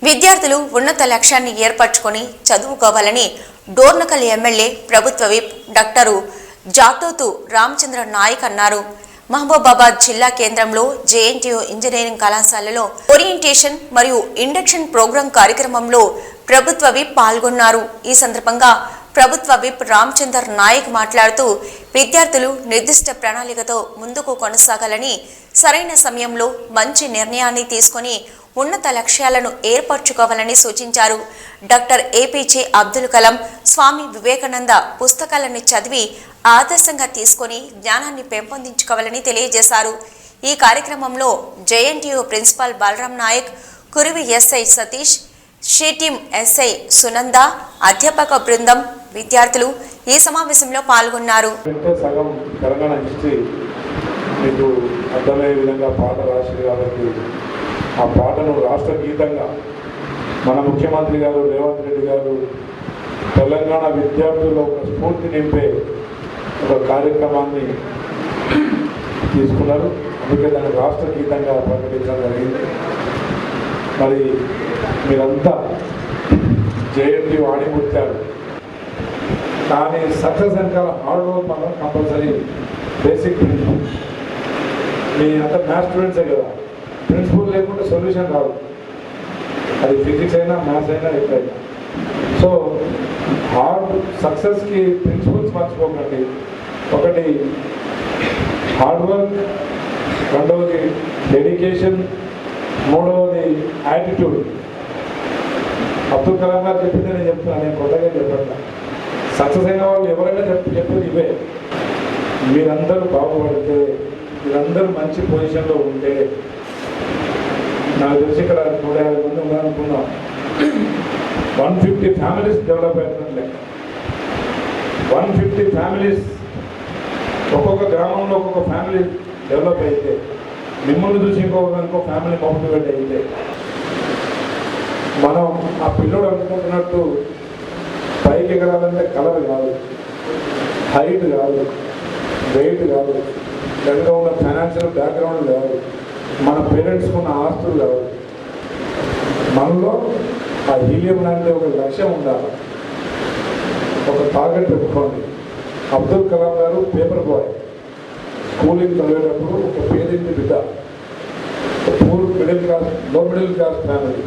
విద్యార్థులు ఉన్నత లక్ష్యాన్ని ఏర్పరచుకొని చదువుకోవాలని డోర్నకల్ ఎమ్మెల్యే ప్రభుత్వ విప్ డాక్టర్ జాటోతు రామచంద్ర నాయక్ అన్నారు. మహబూబాబాద్ జిల్లా కేంద్రంలో జేఎన్టీయూ ఇంజనీరింగ్ కళాశాలలో ఓరియంటేషన్ మరియు ఇండక్షన్ ప్రోగ్రాం కార్యక్రమంలో ప్రభుత్వ విప్ పాల్గొన్నారు. ఈ సందర్భంగా ప్రభుత్వ విప్ రామచంద్ర నాయక్ మాట్లాడుతూ విద్యార్థులు నిర్దిష్ట ప్రణాళికతో ముందుకు కొనసాగాలని, సరైన సమయంలో మంచి నిర్ణయాన్ని తీసుకొని ఉన్నత లక్ష్యాలను ఏర్పరచుకోవాలని సూచించారు. డాక్టర్ ఏపీజే అబ్దుల్ కలాం, స్వామి వివేకానంద పుస్తకాలను చదివి ఆదర్శంగా తీసుకొని జ్ఞానాన్ని పెంపొందించుకోవాలని తెలియజేశారు. ఈ కార్యక్రమంలో JNTU principal Balaram Naik, Kuravi SI Satish, she team SI Sunanda, అధ్యాపక బృందం, విద్యార్థులు ఈ సమావేశంలో పాల్గొన్నారు. ఆ పాటను రాష్ట్ర గీతంగా మన ముఖ్యమంత్రి గారు రేవంత్ రెడ్డి గారు తెలంగాణ విద్యార్థుల్లో ఒక స్ఫూర్తి నింపే ఒక కార్యక్రమాన్ని తీసుకున్నారు. అందుకే దాన్ని రాష్ట్ర గీతంగా ప్రకటించడం జరిగింది. మరి మీరంతా జేఎన్టీయూ ఆడిముత్యాలు, కానీ సక్సెస్ వెనకాల హార్డ్ వర్క్ మనం కంపల్సరీ బేసిక్ ప్రిన్సిపల్. మీ అంతా మ్యాథ్స్ స్టూడెంట్సే కదా, ప్రిన్సిపల్ లేకుంటే సొల్యూషన్ రాదు. అది ఫిజిక్స్ అయినా మ్యాథ్స్ అయినా ఎక్కడైనా. సో హార్డ్ సక్సెస్కి ప్రిన్సిపల్స్ మర్చిపోకండి. ఒకటి హార్డ్ వర్క్, రెండవది డెడికేషన్, మూడవది యాటిట్యూడ్. అబ్దుల్ కలాం గారు చెప్పింది నేను చెప్తున్నాను, నేను కొత్తగా చెప్పట్లా. సక్సెస్ అయిన వాళ్ళు ఎవరైనా చెప్పేది ఇవే. మీరందరూ బాగుపడితే, మీరందరూ మంచి పొజిషన్లో ఉంటే, నాకు తెలిసి ఇక్కడ 150 మంది ఉన్నారనుకున్నాం, 150 ఫ్యామిలీస్ డెవలప్ అవుతుందిలే. 150 ఫ్యామిలీస్, ఒక్కొక్క గ్రామంలో ఒక్కొక్క ఫ్యామిలీ డెవలప్ అయితే, మిమ్మల్ని చూసి ఇంకో ఫ్యామిలీ మోటివేట్ అయితే, మనం ఆ పిల్లడు అనుకుంటున్నట్టు పైకి ఎగరాలంటే కలర్ కాదు, హైట్ కాదు, వెయిట్ కాదు, దగ్గర ఉన్న ఫైనాన్షియల్ బ్యాక్గ్రౌండ్ కాదు, మన పేరెంట్స్కి ఉన్న ఆస్తులు కాదు. మనలో ఆ హీలియం లాంటి ఒక లక్ష్యం ఉండాలి, ఒక టార్గెట్ పెట్టుకోండి. అబ్దుల్ కలాం గారు పేపర్ బాయ్, స్కూలింగ్ చదివేటప్పుడు ఒక పేదింటి బిడ్డ, పూర్ మిడిల్ క్లాస్, లో మిడిల్ క్లాస్ ఫ్యామిలీ,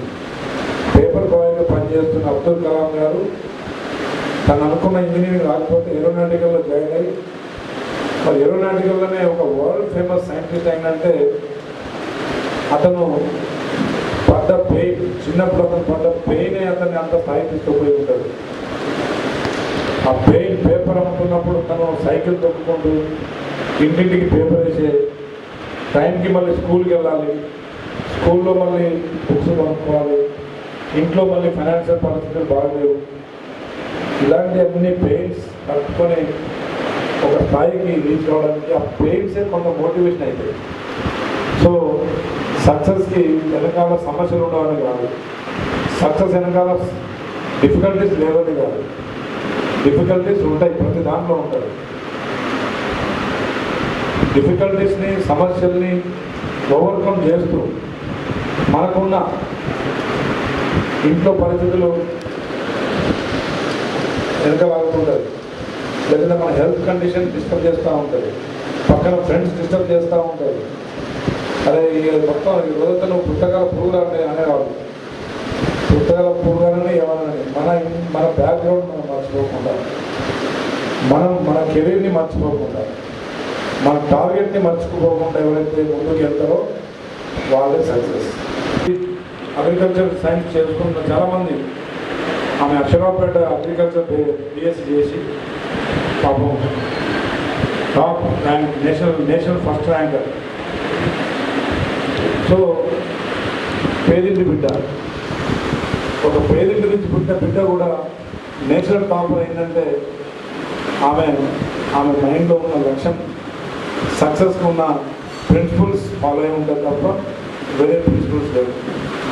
పేపర్ బాయ్గా పనిచేస్తున్న అబ్దుల్ కలాం గారు తను అనుకున్న ఇంజనీరింగ్ రాకపోతే ఏరోనాటికల్లో జాయిన్ అయ్యి, మరి ఏరోనాటికల్లోనే ఒక వరల్డ్ ఫేమస్ సైంటిస్ట్ అయినంటే అతను పడ్డ పెయిన్, చిన్నప్పుడు అతను పడ్డ పెయినే అతన్ని అంత స్థాయి తీసుకుపోయి ఉంటాడు. ఆ పెయిన్ పేపర్ అమ్ముతున్నప్పుడు తను సైకిల్ తొక్కుకుంటూ ఇంటింటికి పేపర్ వేసే టైంకి మళ్ళీ స్కూల్కి వెళ్ళాలి, స్కూల్లో మళ్ళీ బుక్స్ కొనుక్కోవాలి, ఇంట్లో మళ్ళీ ఫైనాన్షియల్ పరిస్థితులు బాగలేవు. ఇలాంటి అన్ని పెయిన్స్ కట్టుకొని ఒక స్థాయికి రీచ్ అవ్వడానికి ఆ పెయిన్సే కొంత మోటివేషన్ అవుతాయి. సో సక్సెస్కి వెనకాల సమస్యలు ఉండవని కాదు, సక్సెస్ వెనకాల డిఫికల్టీస్ లేవని కాదు. డిఫికల్టీస్ ఉంటాయి, ప్రతి దాంట్లో ఉంటాయి. డిఫికల్టీస్ని, సమస్యల్ని ఓవర్కమ్ చేస్తూ మనకున్న ఇంట్లో పరిస్థితులు వెనకలాగుతుంటుంది, లేదంటే మన హెల్త్ కండిషన్ డిస్టర్బ్ చేస్తూ ఉంటుంది, పక్కన ఫ్రెండ్స్ డిస్టర్బ్ చేస్తూ ఉంటారు. అదే మొత్తం ఈ రోజంతా నువ్వు పుస్తకాల పురుగులు అనేవాళ్ళు, పుస్తకాల పురుగులని ఏమన్నా మన బ్యాక్గ్రౌండ్ మనం మర్చిపోకుండా, మన కెరీర్ని మర్చిపోకుండా, మన టార్గెట్ని మర్చిపోకుండా ఎవరైతే ముందుకు వెళ్తారో వాళ్ళే సక్సెస్. అగ్రికల్చర్ సైన్స్ చేసుకున్న చాలామంది, ఆమె అక్షరాపేట అగ్రికల్చర్ బిఎస్సీ చేసి పాపం top rank, national first ranker. So పేదింటి బిడ్డ, ఒక పేదింటి నుంచి పుట్టిన బిడ్డ కూడా నేషనల్ టాపర్ అయిందంటే ఆమె మైండ్లో ఉన్న లక్ష్యం, సక్సెస్కి ఉన్న ప్రిన్సిపల్స్ ఫాలో అయి ఉంటుంది తప్ప వేరే ప్రిన్సిపల్స్ లేవు.